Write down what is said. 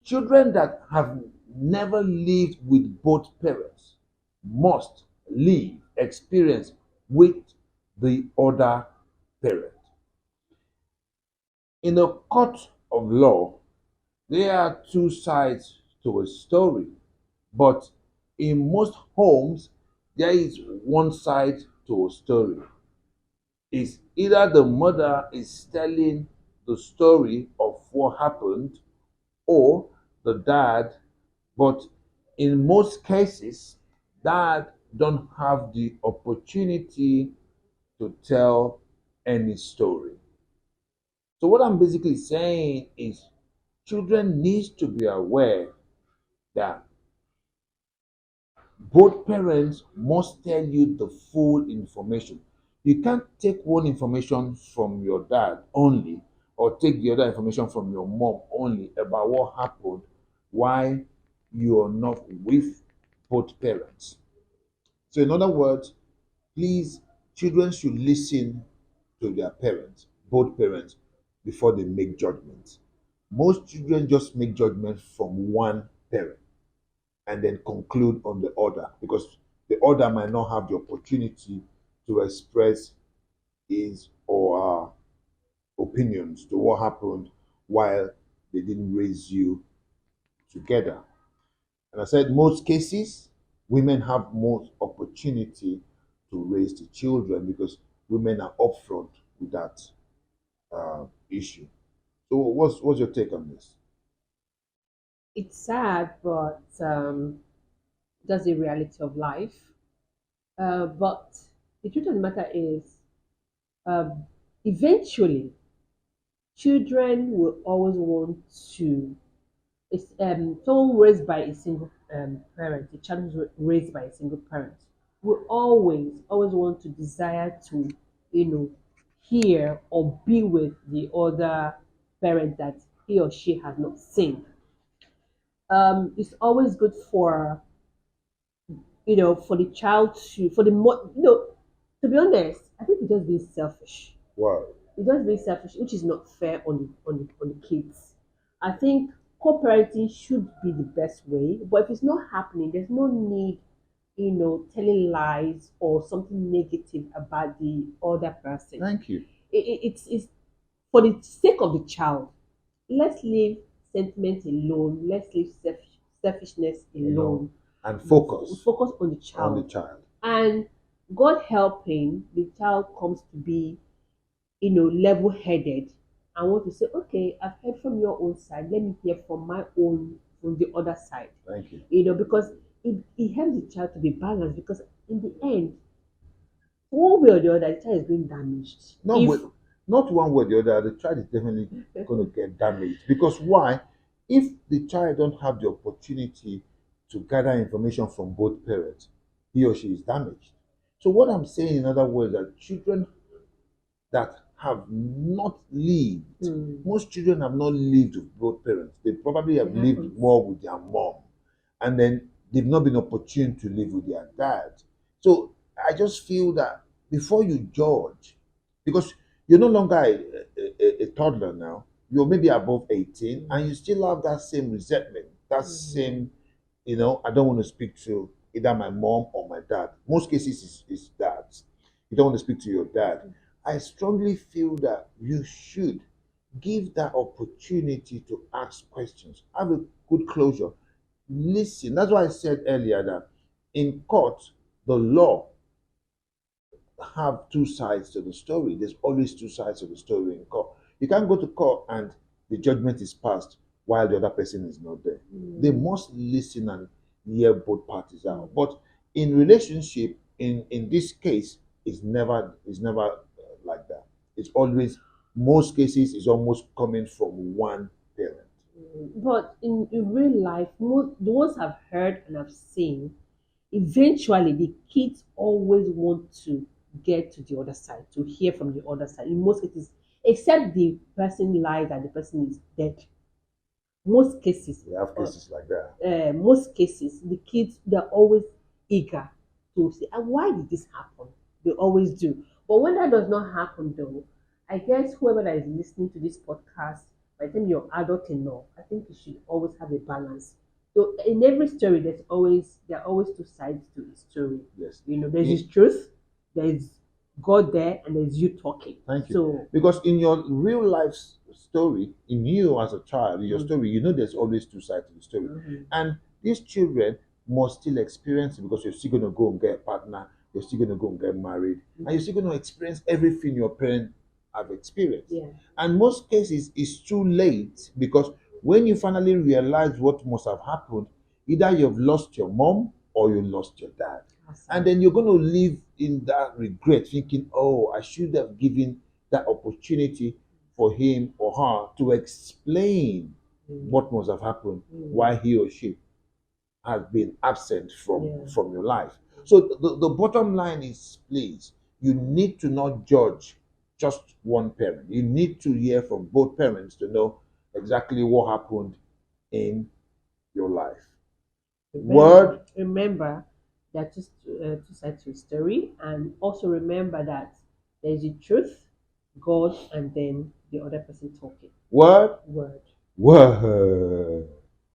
Children that have never lived with both parents must live experience with the other parent. In a court of law, there are two sides to a story, but in most homes, there is one side to a story. It's either the mother is telling the story of what happened or the dad, but in most cases, dad don't have the opportunity to tell any story. So what I'm basically saying is children need to be aware that both parents must tell you the full information. You can't take one information from your dad only or take the other information from your mom only about what happened while you are not with both parents. So, in other words, please, children should listen to their parents, both parents, before they make judgments. Most children just make judgments from one parent and then conclude on the other because the other might not have the opportunity to express his or her opinions to what happened while they didn't raise you together. And I said, most cases, women have more opportunity to raise the children because women are upfront with that issue. So, what's your take on this? It's sad, but that's the reality of life. But the truth of the matter is, um, eventually, children will always want to. It's someone raised by a single parent, a child who's raised by a single parent, will always want to desire to, you know, hear or be with the other parent that he or she has not seen. It's always good for for the child to for the mo- you know to be honest, I think it's just being selfish. Wow. It's just being selfish, which is not fair on the kids. I think co-parenting should be the best way, but if it's not happening, there's no need, telling lies or something negative about the other person. Thank you. It's for the sake of the child. Let's leave sentiment alone. Let's leave selfishness Alone alone. and We focus focus on the on the child, child. and God helping, the child comes to be, level-headed and want to say, okay, I've heard from your own side. Let me hear from my own, from the other side. Thank you. Because it helps the child to be balanced. Because in the end, one way or the other, the child is being damaged. Not If with, not one way or the other. The child is definitely going to get damaged because why? If the child don't have the opportunity to gather information from both parents, he or she is damaged. So what I'm saying, in other words, that children that have not lived, most children have not lived with both parents. They probably it have lived happens. more with their mom, and then they've not been opportune to live with their dad. So I just feel that before you judge, because you're no longer a toddler now, you're maybe above 18, and you still have that same resentment, that same, I don't want to speak to either my mom or my dad. Most cases is dads. You don't want to speak to your dad. I strongly feel that you should give that opportunity to ask questions. Have a good closure. Listen. That's why I said earlier that in court, the law have two sides to the story. There's always two sides to the story in court. You can't go to court and the judgment is passed while the other person is not there. They must listen and hear both parties out. But in relationship, in this case, it's never like that. It's always most cases is almost coming from one parent. But in real life, most the ones I've heard and I've seen, eventually the kids always want to get to the other side, to hear from the other side. In most cases, except the person lies and the person is dead. Most cases, We have cases like that. the kids, they're always eager to say, "Ah, why did this happen?" They always do. But when that does not happen, though, I guess whoever that is listening to this podcast by the time you're adult enough, I think you should always have a balance. So in every story, there are always two sides to a story. Yes. There's In- this truth, there's God there, and there's you talking. Thank you. So Because in your real life story, in you as a child, in your Mhm. story, there's always two sides to the story. mhm, And these children must still experience it because you're still going to go and get a partner, you're still going to go and get married, and you're still going to experience everything your parents have experienced. yeah, And most cases, it's too late because when you finally realize what must have happened, either you've lost your mom or you lost your dad. And then you're going to live in that regret, thinking, oh, I should have given that opportunity for him or her to explain Mm, what must have happened, mm, why he or she has been absent Yeah. from your life. So the bottom line is, please, you need to not judge just one parent. You need to hear from both parents to know exactly what happened in your life. Word. Remember, there are two sides to a story, and also remember that there is the truth, God, and then the other person talking. Word. Word. Word.